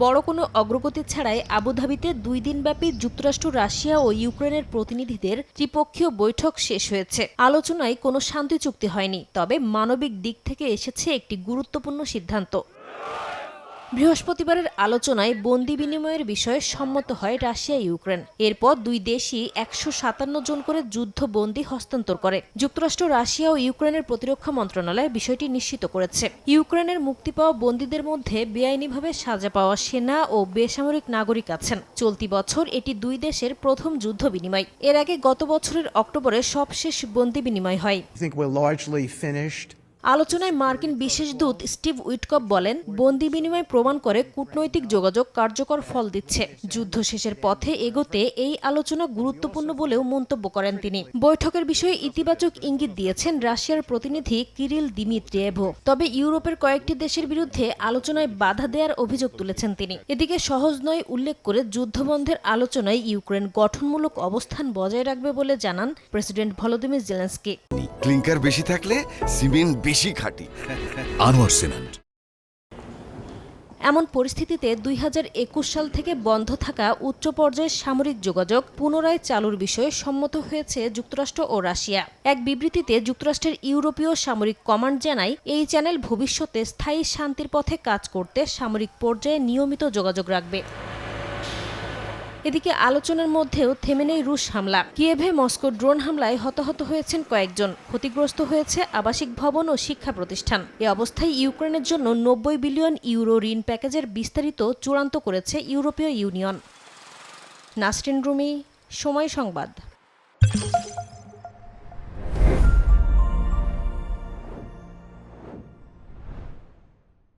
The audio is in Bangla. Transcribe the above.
বড় কোনো অগ্রগতি ছাড়াই আবুধাবিতে 2 দিনব্যাপী যুক্তরাষ্ট্র, রাশিয়া ও ইউক্রেনের প্রতিনিধিদের ত্রিপক্ষীয় বৈঠক শেষ হয়েছে। আলোচনায় কোনো শান্তি চুক্তি হয়নি, তবে মানবিক দিক থেকে এসেছে একটি গুরুত্বপূর্ণ সিদ্ধান্ত। বৃহস্পতিবারের আলোচনায় বন্দি বিনিময়ের বিষয়ে সম্মত হয় রাশিয়া ইউক্রেন। এরপর দুই দেশই 157 জন করে যুদ্ধবন্দী হস্তান্তর করে। যুক্তরাষ্ট্র, রাশিয়া ও ইউক্রেনের প্রতিরক্ষা মন্ত্রণালয় বিষয়টি নিশ্চিত করেছে। ইউক্রেনের মুক্তি পাওয়া বন্দীদের মধ্যে বেআইনিভাবে সাজা পাওয়া সেনা ও বেসামরিক নাগরিক আছেন। চলতি বছর এটি দুই দেশের প্রথম যুদ্ধ বিনিময়। এর আগে গত বছরের অক্টোবরে সবশেষ বন্দি বিনিময় হয়। আলোচনায় মার্কিন বিশেষ দূত স্টিভ উইটকফ বলেন, বন্দি বিনিময় প্রমাণ করে কূটনৈতিক যোগাযোগ কার্যকর ফল দিচ্ছে। যুদ্ধ শেষের পথে এগোতে এই আলোচনা গুরুত্বপূর্ণ বলেও মন্তব্য করেন তিনি। বৈঠকের বিষয়ে ইতিবাচক ইঙ্গিত দিয়েছেন রাশিয়ার প্রতিনিধি কিরিল দিমিত্রিয়েভও। তবে ইউরোপের কয়েকটি দেশের বিরুদ্ধে আলোচনায় বাধা দেওয়ার অভিযোগ তুলেছেন তিনি। এদিকে সহজ নয় উল্লেখ করে যুদ্ধবন্ধের আলোচনায় ইউক্রেন গঠনমূলক অবস্থান বজায় রাখবে বলে জানান প্রেসিডেন্ট ভলোদিমির জেলেনস্কি। ক্লিংকার বেশি থাকলে সিমেন্ট বেশি খাঁটি। আনোয়ার সিমেন্ট। এমন পরিস্থিতিতে 2021 সাল থেকে বন্ধ থাকা উচ্চ পর্যায়ের সামরিক যোগাযোগ পুনরায় চালুর বিষয়ে সম্মত হয়েছে যুক্তরাষ্ট্র ও রাশিয়া। এক বিবৃতিতে যুক্তরাষ্ট্রের ইউরোপীয় সামরিক কমান্ড জানায়, এই চ্যানেল ভবিষ্যতে স্থায়ী শান্তির পথে কাজ করতে সামরিক পর্যায়ে নিয়মিত যোগাযোগ রাখবে। এদিকে আলোচনার মধ্যেও থেমে নেই রুশ হামলা। কিয়েভে মস্কো ড্রোন হামলায় হতাহত হয়েছেন কয়েকজন। ক্ষতিগ্রস্ত হয়েছে আবাসিক ভবন ও শিক্ষা প্রতিষ্ঠান। এ অবস্থায় ইউক্রেনের জন্য 90 বিলিয়ন ইউরো ঋণ প্যাকেজের বিস্তারিত চূড়ান্ত করেছে ইউরোপীয় ইউনিয়ন। নাসরিন রুমি, সময় সংবাদ।